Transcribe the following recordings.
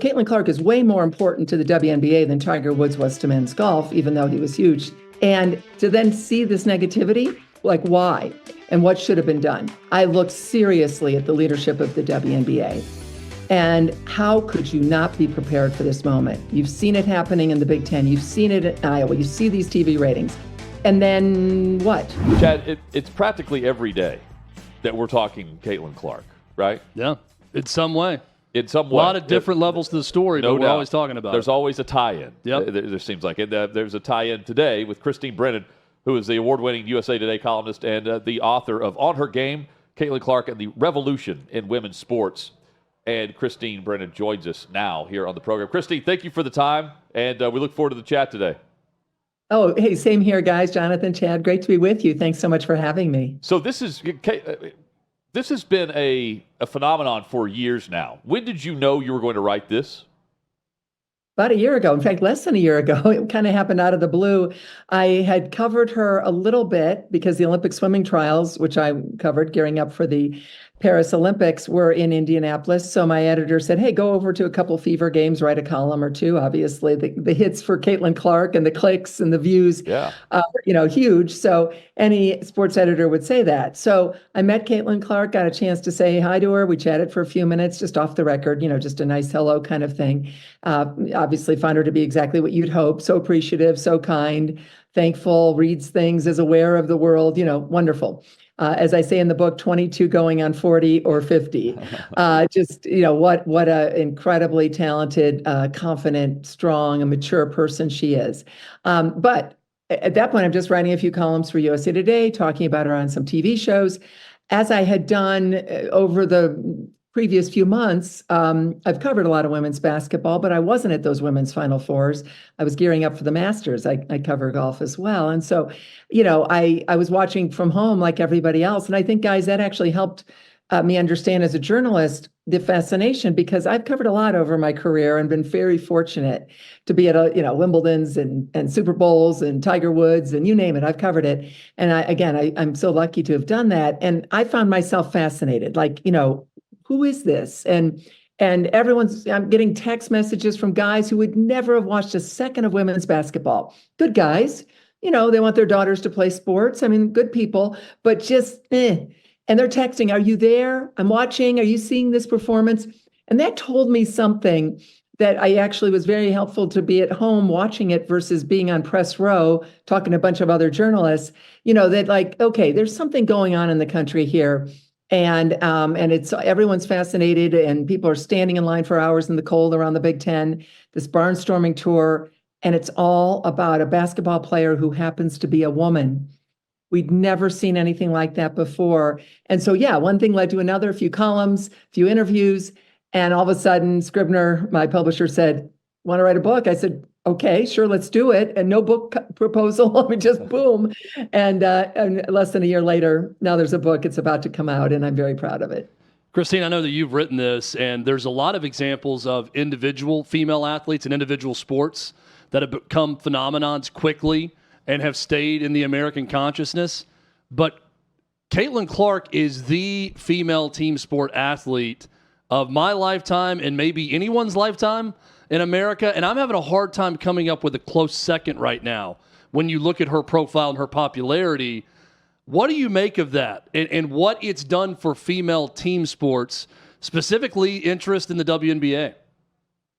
Caitlin Clark is way more important to the WNBA than Tiger Woods was to men's golf, even though he was huge. And to then see this negativity, like why and what should have been done? I looked seriously at the leadership of the WNBA. And how could you not be prepared for this moment? You've seen it happening in the Big Ten. You've seen it in Iowa. You see these TV ratings. And then what? Chad, it's practically every day that we're talking Caitlin Clark, right? Yeah, in some way. In some way. A lot of different levels to the story, no but we're doubt. always talking about There's always a tie-in. Yep. There seems like it. There's a tie-in today with Christine Brennan, who is the award-winning USA Today columnist and the author of On Her Game, Caitlin Clark and the Revolution in Women's Sports. And Christine Brennan joins us now here on the program. Christine, thank you for the time, and we look forward to the chat today. Oh, hey, same here, guys. Jonathan, Chad, great to be with you. Thanks so much for having me. So this has been a phenomenon for years now. When did you know you were going to write this? About a year ago, in fact, less than a year ago. It kind of happened out of the blue. I had covered her a little bit because the Olympic swimming trials, which I covered gearing up for the Paris Olympics, were in Indianapolis. So my editor said, hey, go over to a couple Fever games, write a column or two. Obviously, the hits for Caitlin Clark and the clicks and the views, huge. So any sports editor would say that. So I met Caitlin Clark, got a chance to say hi to her. We chatted for a few minutes, just off the record, just a nice hello kind of thing. Obviously found her to be exactly what you'd hope. So appreciative, so kind, thankful, reads things, is aware of the world, wonderful. As I say in the book, 22 going on 40 or 50. What a incredibly talented, confident, strong, and mature person she is. But at that point, I'm just writing a few columns for USA Today, talking about her on some TV shows. As I had done over the previous few months, I've covered a lot of women's basketball, but I wasn't at those women's Final Fours. I was gearing up for the Masters. I cover golf as well. And so, I was watching from home like everybody else. And I think, guys, that actually helped me understand as a journalist the fascination, because I've covered a lot over my career and been very fortunate to be at Wimbledon's and Super Bowls and Tiger Woods and you name it, I've covered it. And I'm so lucky to have done that. And I found myself fascinated, who is this? And I'm getting text messages from guys who would never have watched a second of women's basketball. Good guys, they want their daughters to play sports. I mean, good people, but just And they're texting, are you there? I'm watching. Are you seeing this performance? And that told me something that I actually was very helpful to be at home watching it versus being on press row, talking to a bunch of other journalists, that okay, there's something going on in the country here. And it's everyone's fascinated and people are standing in line for hours in the cold around the Big Ten, this barnstorming tour. And it's all about a basketball player who happens to be a woman. We'd never seen anything like that before. And so, one thing led to another, a few columns, a few interviews. And all of a sudden, Scribner, my publisher, said, want to write a book? I said, okay, sure, let's do it. And no book proposal. Let me just boom. And less than a year later, now there's a book. It's about to come out, and I'm very proud of it. Christine, I know that you've written this, and there's a lot of examples of individual female athletes and individual sports that have become phenomenons quickly and have stayed in the American consciousness. But Caitlin Clark is the female team sport athlete of my lifetime and maybe anyone's lifetime in America. And I'm having a hard time coming up with a close second right now. When you look at her profile and her popularity, what do you make of that? And what it's done for female team sports, specifically interest in the WNBA?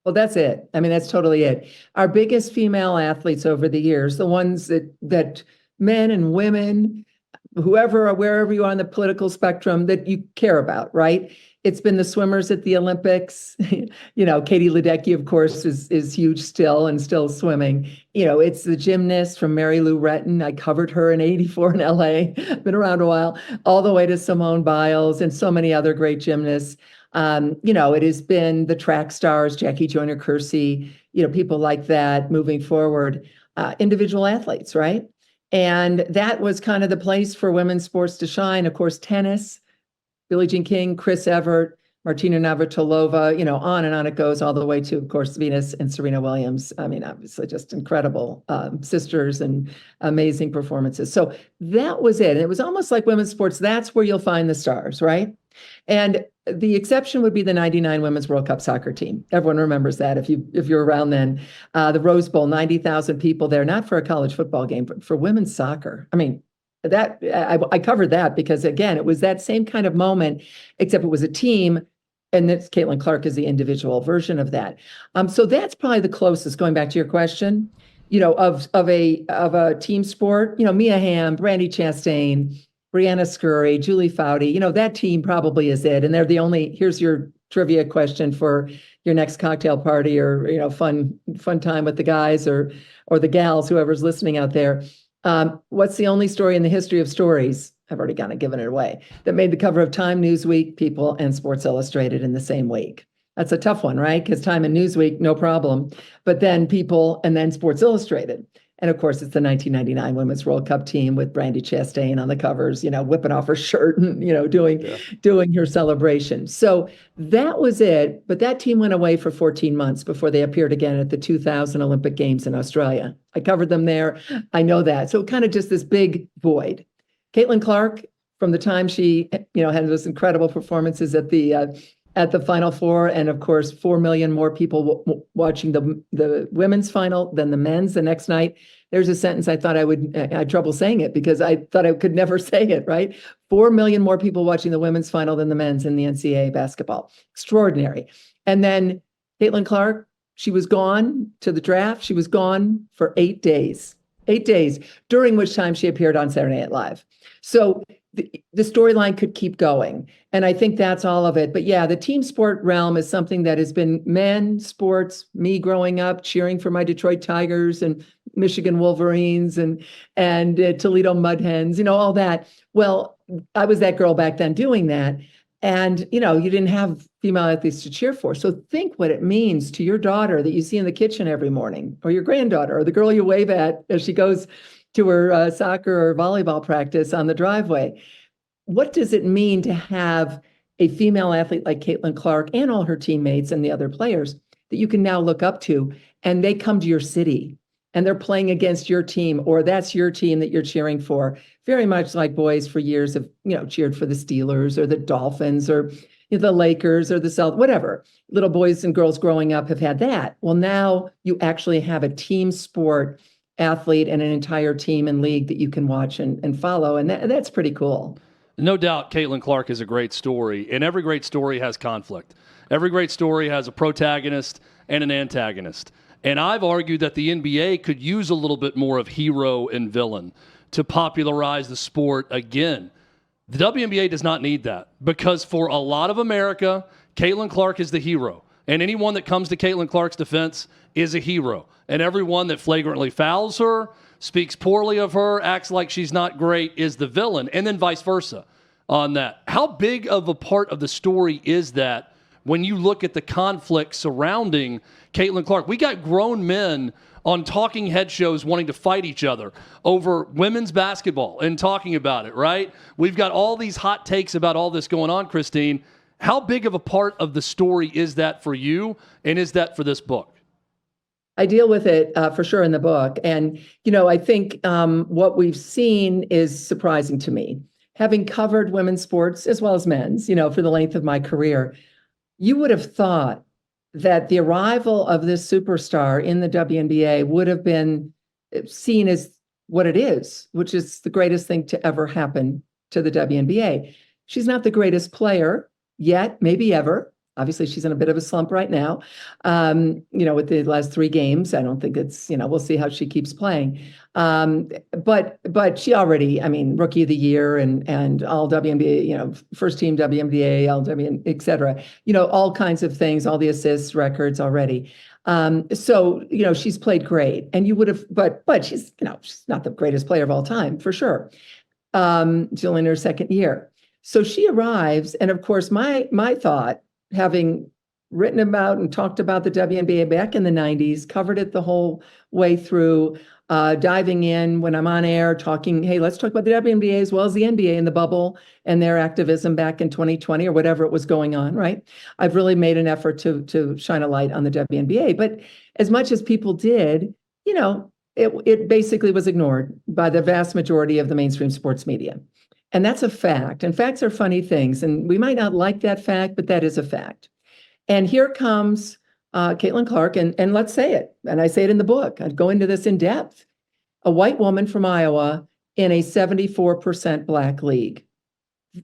Well, that's it. I mean, that's totally it. Our biggest female athletes over the years, the ones that men and women, wherever you are on the political spectrum, that you care about, right? It's been the swimmers at the Olympics. Katie Ledecky, of course, is huge still and still swimming. It's the gymnast from Mary Lou Retton. I covered her in '84 in LA, been around a while, all the way to Simone Biles and so many other great gymnasts. It has been the track stars, Jackie Joyner-Kersee, people like that moving forward, individual athletes, right? And that was kind of the place for women's sports to shine. Of course, tennis, Billie Jean King, Chris Evert, Martina Navratilova, on and on it goes, all the way to, of course, Venus and Serena Williams. I mean, obviously just incredible sisters and amazing performances. So that was it. And it was almost like women's sports. That's where you'll find the stars, right? And the exception would be the 99 Women's World Cup soccer team. Everyone remembers that if you're around then. The Rose Bowl, 90,000 people there, not for a college football game, but for women's soccer. I mean, that I covered that because, again, it was that same kind of moment, except it was a team. And that's Caitlin Clark is the individual version of that. So that's probably the closest, going back to your question, of a team sport. Mia Hamm, Brandi Chastain, Brianna Scurry, Julie Foudy, that team probably is it. And they're the only, here's your trivia question for your next cocktail party or, fun time with the guys or the gals, whoever's listening out there. What's the only story in the history of stories, I've already kind of given it away, that made the cover of Time, Newsweek, People, and Sports Illustrated in the same week? That's a tough one, right? Because Time and Newsweek, no problem. But then People and then Sports Illustrated. And of course, it's the 1999 Women's World Cup team with Brandi Chastain on the covers, whipping off her shirt and, doing her celebration. So that was it. But that team went away for 14 months before they appeared again at the 2000 Olympic Games in Australia. I covered them there. I know that. So kind of just this big void. Caitlin Clark, from the time she, had those incredible performances at the Final Four, and of course, 4 million more people watching the women's final than the men's the next night. There's a sentence I thought I had trouble saying it because I thought I could never say it, right? 4 million more people watching the women's final than the men's in the NCAA basketball. Extraordinary. And then Caitlin Clark, she was gone to the draft. She was gone for 8 days. 8 days, during which time she appeared on Saturday Night Live. So the storyline could keep going. And I think that's all of it. But yeah, the team sport realm is something that has been men's sports, me growing up, cheering for my Detroit Tigers and Michigan Wolverines and Toledo Mud Hens, all that. Well, I was that girl back then doing that. And, you didn't have female athletes to cheer for. So think what it means to your daughter that you see in the kitchen every morning, or your granddaughter, or the girl you wave at as she goes to her soccer or volleyball practice on the driveway. What does it mean to have a female athlete like Caitlin Clark and all her teammates and the other players that you can now look up to, and they come to your city and they're playing against your team, or that's your team that you're cheering for? Very much like boys for years have, cheered for the Steelers or the Dolphins or the Lakers or the South, whatever. Little boys and girls growing up have had that. Well, now you actually have a team sport athlete and an entire team and league that you can watch and follow. And that's pretty cool. No doubt Caitlin Clark is a great story, and every great story has conflict. Every great story has a protagonist and an antagonist. And I've argued that the NBA could use a little bit more of hero and villain to popularize the sport again. The WNBA does not need that, because for a lot of America, Caitlin Clark is the hero. And anyone that comes to Caitlin Clark's defense is a hero. And everyone that flagrantly fouls her, speaks poorly of her, acts like she's not great, is the villain, and then vice versa on that. How big of a part of the story is that when you look at the conflict surrounding Caitlin Clark? We got grown men on talking head shows wanting to fight each other over women's basketball and talking about it, right? We've got all these hot takes about all this going on, Christine. How big of a part of the story is that for you, and is that for this book? I deal with it for sure in the book. And, I think what we've seen is surprising to me. Having covered women's sports as well as men's, for the length of my career, you would have thought that the arrival of this superstar in the WNBA would have been seen as what it is, which is the greatest thing to ever happen to the WNBA. She's not the greatest player yet, maybe ever. Obviously, she's in a bit of a slump right now, with the last 3 games. I don't think it's, we'll see how she keeps playing. But she already, rookie of the year and all WNBA, first team WNBA, all WNBA, et cetera, all kinds of things, all the assists records already. So, she's played great, and you would have, but she's, she's not the greatest player of all time, for sure. She's only in her 2nd year. So she arrives, and of course, my thought, having written about and talked about the WNBA back in the 90s, covered it the whole way through, diving in when I'm on air, talking, hey, let's talk about the WNBA as well as the NBA in the bubble and their activism back in 2020 or whatever it was going on, right? I've really made an effort to shine a light on the WNBA. But as much as people did, it basically was ignored by the vast majority of the mainstream sports media. And that's a fact. And facts are funny things. And we might not like that fact, but that is a fact. And here comes Caitlin Clark, and let's say it. And I say it in the book. I'd go into this in depth. A white woman from Iowa in a 74% Black league.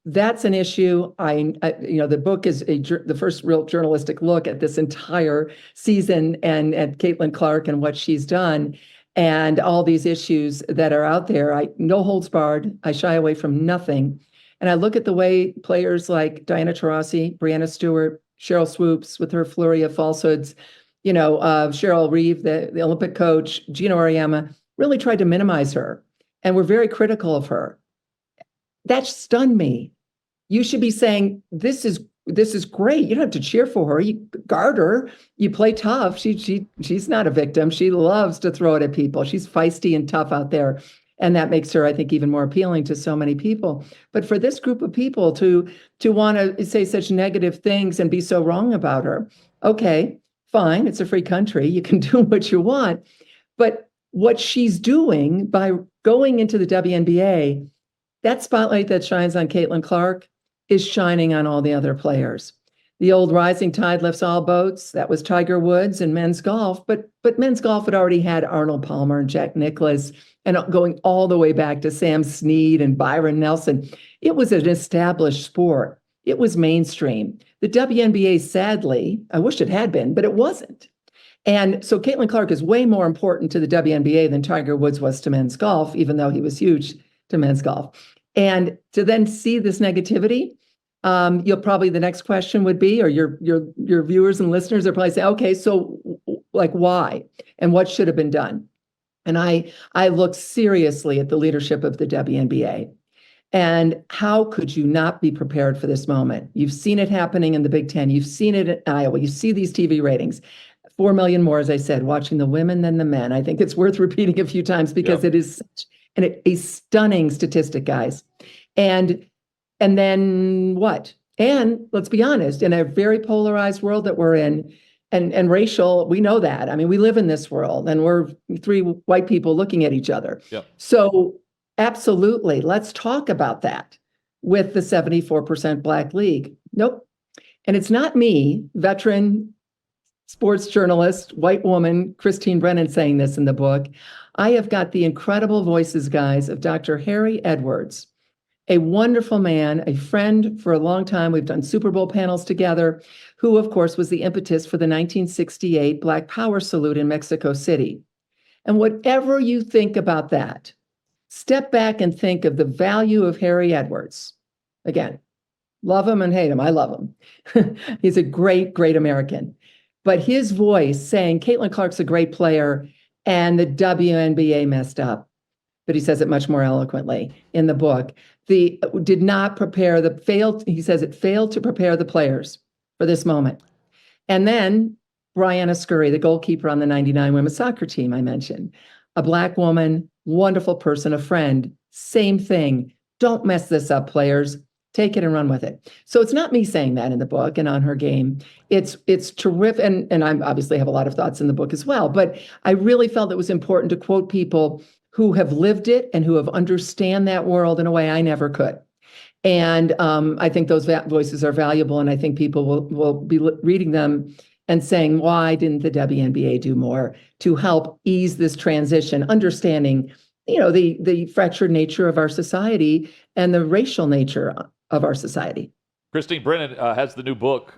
That's an issue. The book is the first real journalistic look at this entire season and at Caitlin Clark and what she's done and all these issues that are out there. No holds barred. I shy away from nothing. And I look at the way players like Diana Taurasi, Brianna Stewart, Cheryl Swoops with her flurry of falsehoods, Sheryl Reeve, the Olympic coach, Gina Auriemma, really tried to minimize her and were very critical of her. That stunned me. You should be saying, this is great. You don't have to cheer for her. You guard her. You play tough. She's not a victim. She loves to throw it at people. She's feisty and tough out there. And that makes her, I think, even more appealing to so many people. But for this group of people to want to say such negative things and be so wrong about her, okay, fine. It's a free country. You can do what you want. But what she's doing by going into the WNBA, that spotlight that shines on Caitlin Clark is shining on all the other players. The old rising tide lifts all boats. That was Tiger Woods and men's golf. But men's golf had already had Arnold Palmer and Jack Nicklaus and going all the way back to Sam Snead and Byron Nelson. It was an established sport. It was mainstream. The WNBA, sadly, I wish it had been, but it wasn't. And so Caitlin Clark is way more important to the WNBA than Tiger Woods was to men's golf, even though he was huge to men's golf. And to then see this negativity, the next question would be, or your viewers and listeners are probably saying, okay, so like why? And what should have been done? And I look seriously at the leadership of the WNBA. And how could you not be prepared for this moment? You've seen it happening in the Big Ten. You've seen it in Iowa. You see these TV ratings. 4 million more, as I said, watching the women than the men. I think it's worth repeating a few times because it is such a stunning statistic, guys. And then what? And let's be honest, in a very polarized world that we're in, and racial, we know that. I mean, we live in this world, and we're 3 white people looking at each other. Yep. So absolutely, let's talk about that with the 74% Black league. Nope. And it's not me, veteran sports journalist, white woman, Christine Brennan, saying this in the book. I have got the incredible voices, guys, of Dr. Harry Edwards, a wonderful man, a friend for a long time. We've done Super Bowl panels together, who, of course, was the impetus for the 1968 Black Power salute in Mexico City. And whatever you think about that, step back and think of the value of Harry Edwards. Again, love him and hate him. I love him. He's a great, great American. But his voice saying Caitlin Clark's a great player and the WNBA messed up, but he says it much more eloquently in the book. He says it failed to prepare the players for this moment. And then Brianna Scurry, the goalkeeper on the 99 women's soccer team I mentioned, a Black woman, wonderful person, a friend, same thing. Don't mess this up, players. Take it and run with it. So it's not me saying that in the book and on her game. It's terrific. And I obviously have a lot of thoughts in the book as well, but I really felt it was important to quote people who have lived it and who have understand that world in a way I never could. And I think those voices are valuable. And I think people will be reading them and saying, why didn't the WNBA do more to help ease this transition, understanding, the fractured nature of our society and the racial nature of our society. Christine Brennan has the new book,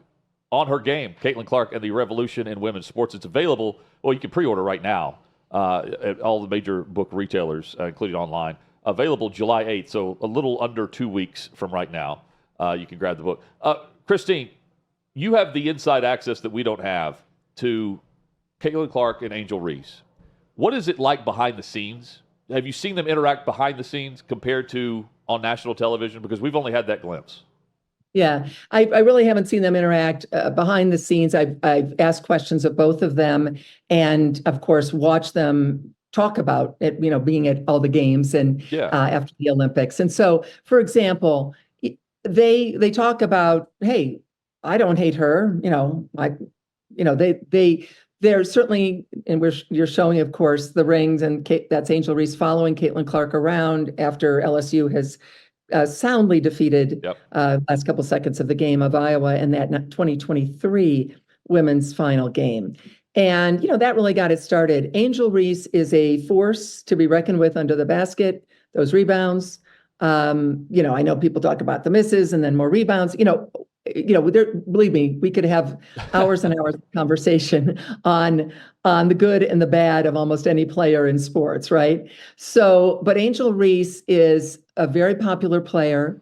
On Her Game, Caitlin Clark and the Revolution in Women's Sports. It's available, you can pre-order right now at all the major book retailers, including online. Available July 8th, so a little under 2 weeks from right now. You can grab the book. Christine, you have the inside access that we don't have to Caitlin Clark and Angel Reese. What is it like behind the scenes? Have you seen them interact behind the scenes compared to on national television? Because we've only had that glimpse. Yeah, I really haven't seen them interact behind the scenes. I've asked questions of both of them and, of course, watched them talk about it, being at all the games and after the Olympics. And so, for example, they talk about, hey, I don't hate her. They're certainly, and you're showing, of course, the rings, and that's Angel Reese following Caitlin Clark around after LSU has soundly defeated Yep. last couple seconds of the game of Iowa in that 2023 women's final game. And, that really got it started. Angel Reese is a force to be reckoned with under the basket, those rebounds. I know people talk about the misses and then more rebounds. Believe me, we could have hours and hours of conversation on the good and the bad of almost any player in sports, right? So, but Angel Reese is a very popular player,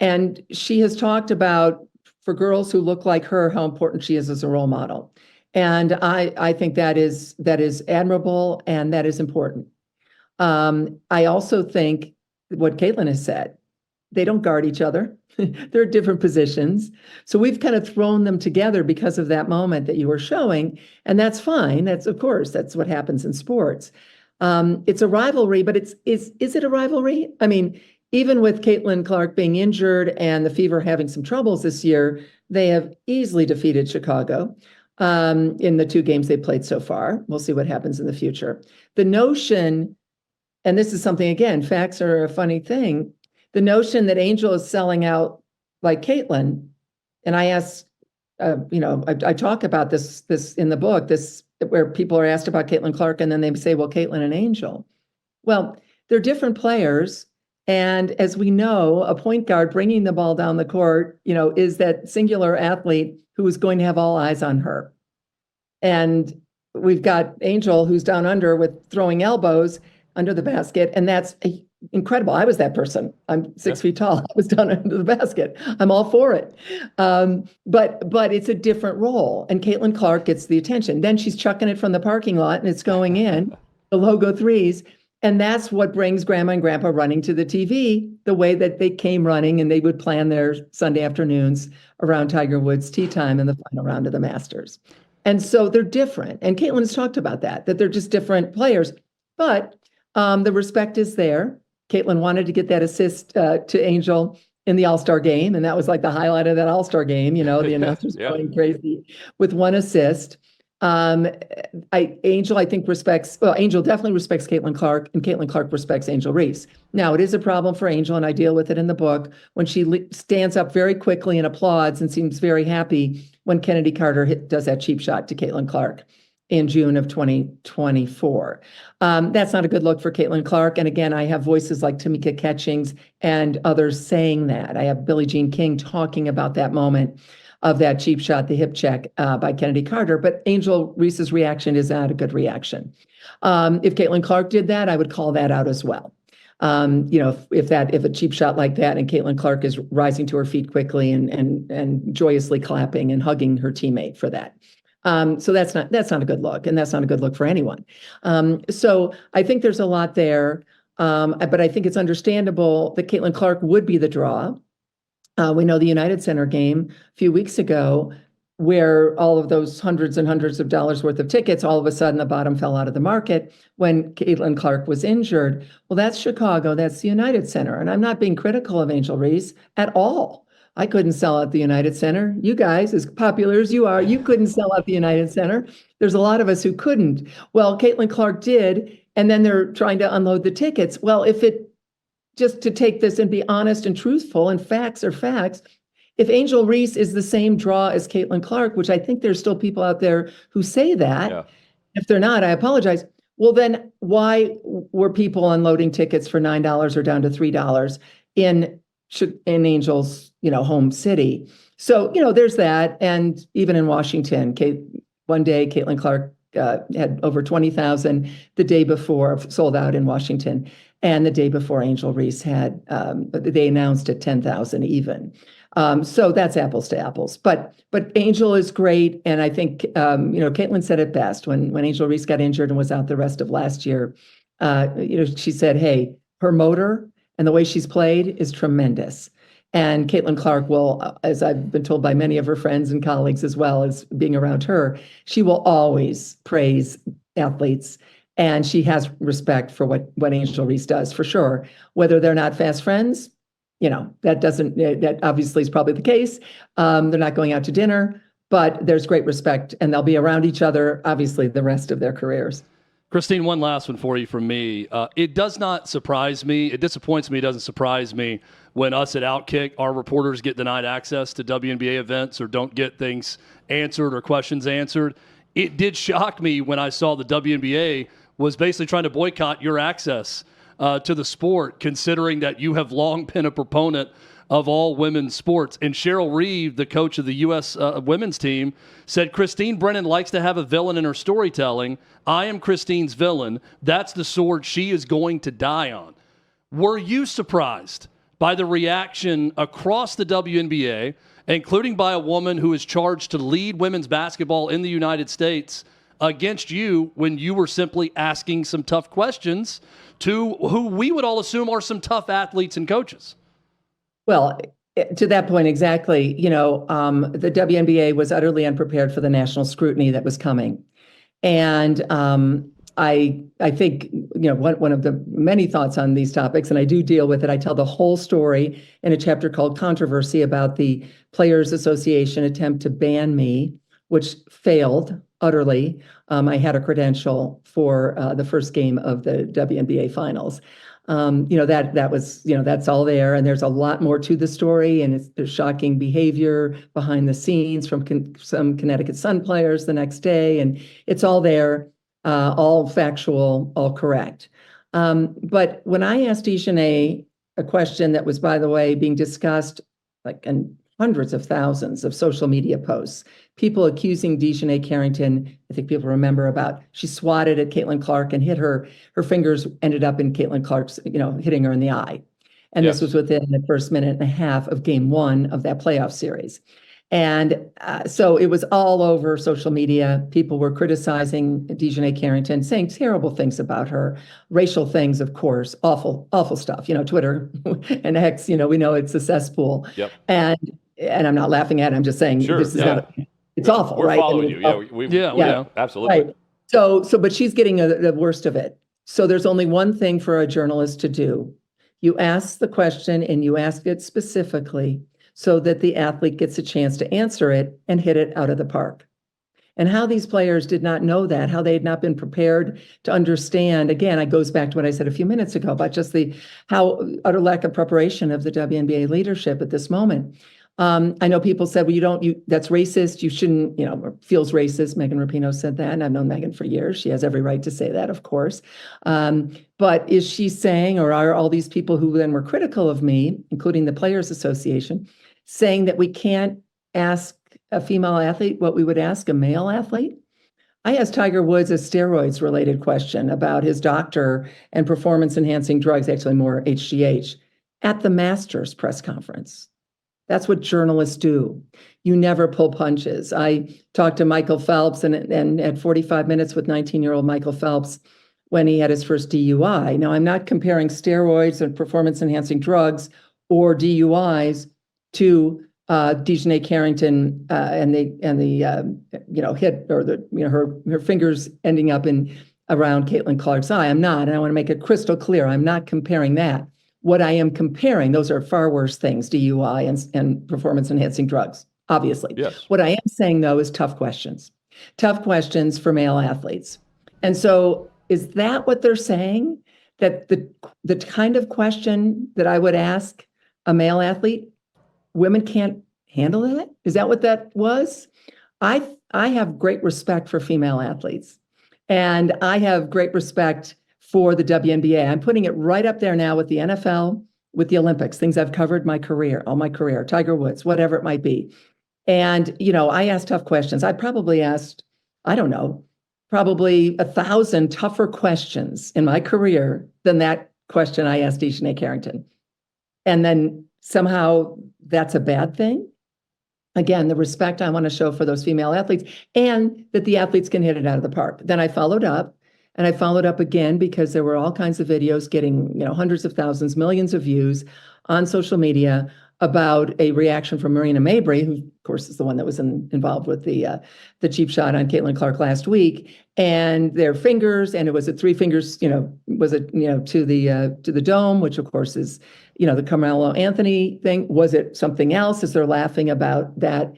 and she has talked about, for girls who look like her, how important she is as a role model. And I think that is admirable and that is important. I also think what Caitlin has said, they don't guard each other. They're different positions. So we've kind of thrown them together because of that moment that you were showing. And that's fine. That's what happens in sports. It's a rivalry, but is it a rivalry? I mean, even with Caitlin Clark being injured and the Fever having some troubles this year, they have easily defeated Chicago in the 2 games they played so far. We'll see what happens in the future. The notion, and this is something, again, facts are a funny thing. The notion that Angel is selling out like Caitlin, and I ask, I talk about this in the book, where people are asked about Caitlin Clark, and then they say, well, Caitlin and Angel. Well, they're different players. And as we know, a point guard bringing the ball down the court, is that singular athlete who is going to have all eyes on her. And we've got Angel, who's down under with throwing elbows under the basket, and that's incredible. I was that person. I'm 6 feet tall. I was down under the basket. I'm all for it. But it's a different role. And Caitlin Clark gets the attention. Then she's chucking it from the parking lot and it's going in, the logo threes. And that's what brings Grandma and Grandpa running to the TV the way that they came running, and they would plan their Sunday afternoons around Tiger Woods' tee time in the final round of the Masters. And so they're different. And Caitlin has talked about that they're just different players. But the respect is there. Caitlin wanted to get that assist to Angel in the All-Star game, and that was like the highlight of that All-Star game. The announcers going crazy with 1 assist. Angel, I think, Angel definitely respects Caitlin Clark, and Caitlin Clark respects Angel Reese. Now, it is a problem for Angel, and I deal with it in the book, when she stands up very quickly and applauds and seems very happy when Kennedy Carter does that cheap shot to Caitlin Clark in June of 2024. That's not a good look for Caitlin Clark. And again, I have voices like Tamika Catchings and others saying that. I have Billie Jean King talking about that moment of that cheap shot, the hip check by Kennedy Carter. But Angel Reese's reaction is not a good reaction. If Caitlin Clark did that, I would call that out as well. If a cheap shot like that and Caitlin Clark is rising to her feet quickly and joyously clapping and hugging her teammate for that. So that's not a good look, and that's not a good look for anyone. So I think there's a lot there, but I think it's understandable that Caitlin Clark would be the draw. We know the United Center game a few weeks ago, where all of those hundreds and hundreds of dollars worth of tickets, all of a sudden the bottom fell out of the market when Caitlin Clark was injured. Well, that's Chicago. That's the United Center. And I'm not being critical of Angel Reese at all. I couldn't sell out the United Center. You guys, as popular as you are, you couldn't sell out the United Center. There's a lot of us who couldn't. Well, Caitlin Clark did, and then they're trying to unload the tickets. Well, just to take this and be honest and truthful, and facts are facts, if Angel Reese is the same draw as Caitlin Clark, which I think there's still people out there who say that, if they're not, I apologize. Well, then why were people unloading tickets for $9 or down to $3 in Angel's, home city? So, there's that. And even in Washington, one day Caitlin Clark had over 20,000 the day before, sold out in Washington. And the day before, Angel Reese had, they announced at 10,000 even. So that's apples to apples. But Angel is great. And I think, Caitlin said it best when Angel Reese got injured and was out the rest of last year. She said, hey, her motor and the way she's played is tremendous. And Caitlin Clark will, as I've been told by many of her friends and colleagues as well as being around her, she will always praise athletes. And she has respect for what Angel Reese does, for sure. Whether they're not fast friends, that obviously is probably the case. They're not going out to dinner, but there's great respect, and they'll be around each other, obviously, the rest of their careers. Christine, one last one for you from me. It does not surprise me. It disappoints me. It doesn't surprise me. when us at OutKick, our reporters get denied access to WNBA events or don't get things answered or questions answered. It did shock me when I saw the WNBA was basically trying to boycott your access to the sport, considering that you have long been a proponent of all women's sports. And Sheryl Reeve, the coach of the U.S. women's team, said Christine Brennan likes to have a villain in her storytelling. I am Christine's villain. That's the sword she is going to die on. Were you surprised by the reaction across the WNBA, including by a woman who is charged to lead women's basketball in the United States, against you when you were simply asking some tough questions to who we would all assume are some tough athletes and coaches? Well, to that point, exactly. The WNBA was utterly unprepared for the national scrutiny that was coming. And I think, one of the many thoughts on these topics, and I do deal with it, I tell the whole story in a chapter called Controversy about the Players Association attempt to ban me, which failed utterly. I had a credential for the first game of the WNBA finals. That was, that's all there. And there's a lot more to the story, and there's shocking behavior behind the scenes from some Connecticut Sun players the next day. And it's all there, all factual, all correct. But when I asked Dejanay a question that was, by the way, being discussed in hundreds of thousands of social media posts, people accusing Dejanay Carrington, I think people remember about, she swatted at Caitlin Clark and hit her fingers ended up in Caitlin Clark's, hitting her in the eye. And Yes. This was within the first minute and a half of game one of that playoff series. And so it was all over social media. People were criticizing Dejanay Carrington, saying terrible things about her, racial things, of course, awful, awful stuff. Twitter and X, we know it's a cesspool. Yep. And I'm not laughing at it. I'm just saying Sure, this is yeah. not, it's awful, We're right? following you. Yeah, Yeah. absolutely. Right. So, but she's getting the worst of it. So there's only one thing for a journalist to do. You ask the question and you ask it specifically so that the athlete gets a chance to answer it and hit it out of the park. And how these players did not know that, how they had not been prepared to understand. Again, it goes back to what I said a few minutes ago about just how utter lack of preparation of the WNBA leadership at this moment. I know people said, well, that's racist. You shouldn't, feels racist. Megan Rapinoe said that, and I've known Megan for years. She has every right to say that, of course. But is she saying, or are all these people who then were critical of me, including the Players Association, saying that we can't ask a female athlete what we would ask a male athlete? I asked Tiger Woods a steroids-related question about his doctor and performance-enhancing drugs, actually more HGH, at the Masters press conference. That's what journalists do. You never pull punches. I talked to Michael Phelps and had 45 minutes with 19-year-old Michael Phelps when he had his first DUI. Now, I'm not comparing steroids and performance-enhancing drugs or DUIs to Dejanay Carrington and the hit or her fingers ending up around Caitlin Clark's eye. I'm not, and I want to make it crystal clear. I'm not comparing that. What I am comparing, those are far worse things, DUI and performance-enhancing drugs, obviously. Yes. What I am saying, though, is tough questions for male athletes. And so is that what they're saying? That the kind of question that I would ask a male athlete, women can't handle that? Is that what that was? I have great respect for female athletes, and I have great respect for the WNBA. I'm putting it right up there now with the NFL, with the Olympics, things I've covered all my career, Tiger Woods, whatever it might be. And, I asked tough questions. I probably asked, probably 1,000 tougher questions in my career than that question I asked Dejanay Carrington. And then somehow that's a bad thing. Again, the respect I want to show for those female athletes and that the athletes can hit it out of the park. Then I followed up. And I followed up again because there were all kinds of videos getting, hundreds of thousands, millions of views on social media about a reaction from Marina Mabrey, who, of course, is the one that was involved with the cheap shot on Caitlin Clark last week, and their fingers, and it was at 3 fingers, to the dome, which of course is, the Carmelo Anthony thing. Was it something else? As they're laughing about that,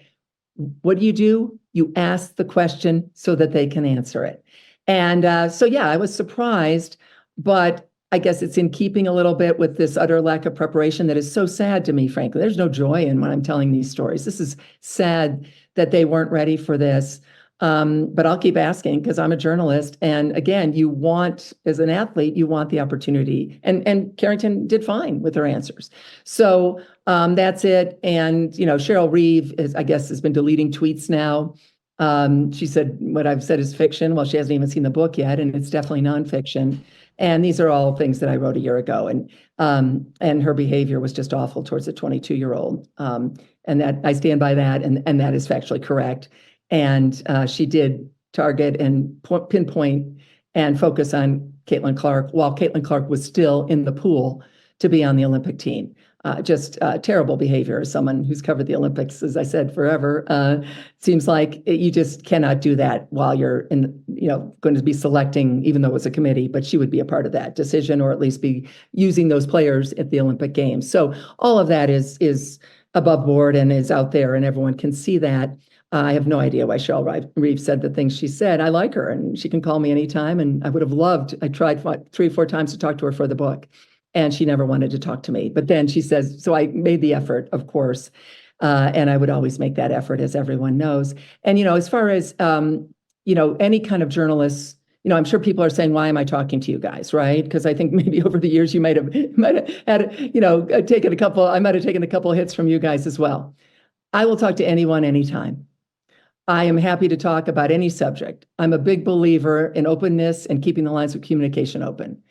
what do? You ask the question so that they can answer it. And I was surprised, but I guess it's in keeping a little bit with this utter lack of preparation that is so sad to me, frankly. There's no joy in when I'm telling these stories. This is sad that they weren't ready for this. But I'll keep asking because I'm a journalist. And again, you want, as an athlete, you want the opportunity. And Carrington did fine with her answers. So that's it. And, Sheryl Reeve I guess, has been deleting tweets now. She said what I've said is fiction. Well, she hasn't even seen the book yet, and it's definitely nonfiction. And these are all things that I wrote a year ago. And her behavior was just awful towards a 22-year-old. And that I stand by that, and that is factually correct. And she did target and pinpoint and focus on Caitlin Clark while Caitlin Clark was still in the pool to be on the Olympic team. Just terrible behavior as someone who's covered the Olympics, as I said, forever. Seems like you just cannot do that while you're going to be selecting, even though it was a committee, but she would be a part of that decision, or at least be using those players at the Olympic Games. So all of that is above board and is out there, and everyone can see that. I have no idea why Sheryl Reeve said the things she said. I like her, and she can call me anytime, and I would have loved, I tried 3 or 4 times to talk to her for the book, and she never wanted to talk to me. But then she says, so I made the effort, of course, and I would always make that effort, as everyone knows. And, as far as, any kind of journalists, I'm sure people are saying, why am I talking to you guys, right? Because I think maybe over the years you might have had, taken I might have taken a couple of hits from you guys as well. I will talk to anyone, anytime. I am happy to talk about any subject. I'm a big believer in openness and keeping the lines of communication open.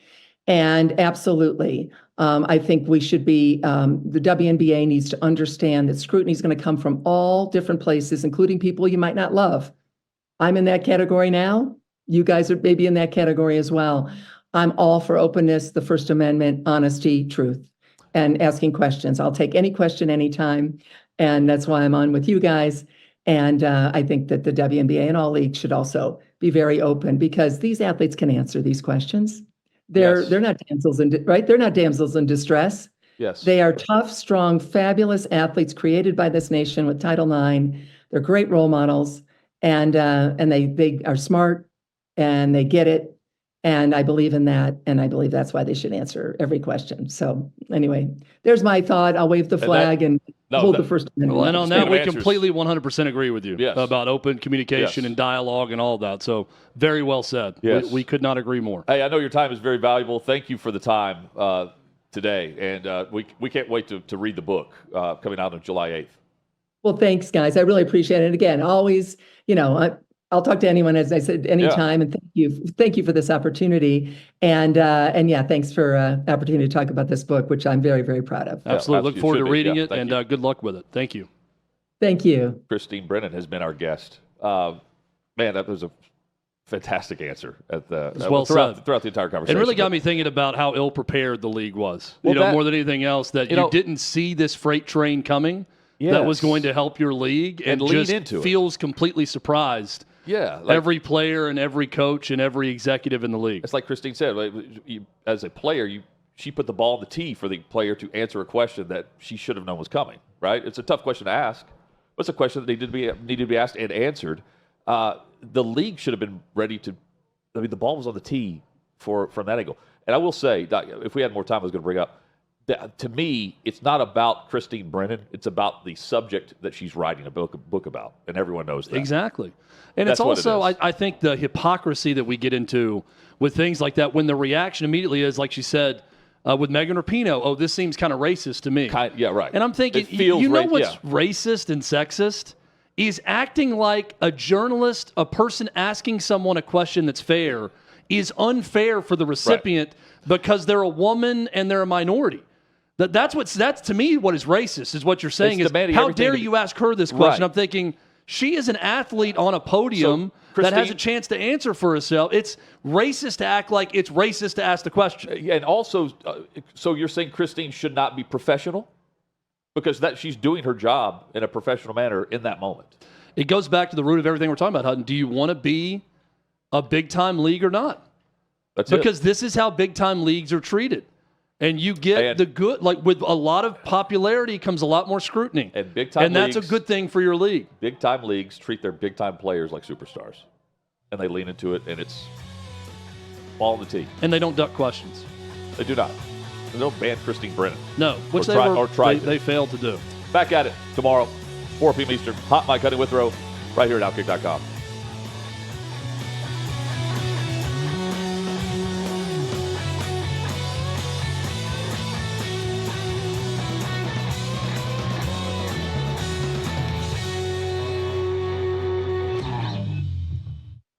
And absolutely, I think we should be, the WNBA needs to understand that scrutiny is going to come from all different places, including people you might not love. I'm in that category now. You guys are maybe in that category as well. I'm all for openness, the First Amendment, honesty, truth, and asking questions. I'll take any question anytime. And that's why I'm on with you guys. And I think that the WNBA and all leagues should also be very open, because these athletes can answer these questions. They're not damsels right? They're not damsels in distress. Yes. They are tough, strong, fabulous athletes created by this nation with Title IX. They're great role models, and they are smart, and they get it. And I believe in that, and I believe that's why they should answer every question. So anyway, there's my thought. I'll wave the flag and hold the First Amendment. Well, and on that, we answers. completely 100% agree with you about open communication and dialogue and all that. So very well said. Yes. We could not agree more. Hey, I know your time is very valuable. Thank you for the time today. And we can't wait to read the book coming out on July 8th. Well, thanks, guys. I really appreciate it. Again, always, I'll talk to anyone, as I said, anytime. And thank you for this opportunity. And thanks for opportunity to talk about this book, which I'm very, very proud of. Absolutely. Look forward to reading it, and good luck with it. Thank you. Thank you. Christine Brennan has been our guest. Man, that was a fantastic answer throughout the entire conversation. It really got me thinking about how ill-prepared the league was. Well, more than anything else, that you didn't see this freight train coming that was going to help your league, and lean just into feels completely surprised. Yeah, every player and every coach and every executive in the league. It's like Christine said, as a player, she put the ball on the tee for the player to answer a question that she should have known was coming, right? It's a tough question to ask, but it's a question that needed to be asked and answered. The league should have been ready to – the ball was on the tee from that angle. And I will say, if we had more time, I was going to bring up, that, to me, it's not about Christine Brennan. It's about the subject that she's writing a book about, and everyone knows that. Exactly. And it's also, I think, the hypocrisy that we get into with things like that, when the reaction immediately is, like she said, with Megan Rapinoe, this seems kind of racist to me. Yeah, right. And I'm thinking, what's racist and sexist? Is acting like a journalist, a person asking someone a question that's fair, is unfair for the recipient because they're a woman and they're a minority. That's to me what is racist, is what you're saying, is how dare you ask her this question? I'm thinking, she is an athlete on a podium that has a chance to answer for herself. It's racist to act like it's racist to ask the question. And also, so you're saying Christine should not be professional? Because she's doing her job in a professional manner in that moment. It goes back to the root of everything we're talking about, Hutton. Do you want to be a big-time league or not? Because this is how big-time leagues are treated. And you get the good, with a lot of popularity comes a lot more scrutiny. And big-time leagues, that's a good thing for your league. Big-time leagues treat their big-time players like superstars. And they lean into it, and it's ball on the tee. And they don't duck questions. They do not. They don't ban Christine Brennan. No, which they failed to do. Back at it tomorrow, 4 p.m. Eastern. Hot Mic Cutting Withrow, right here at OutKick.com.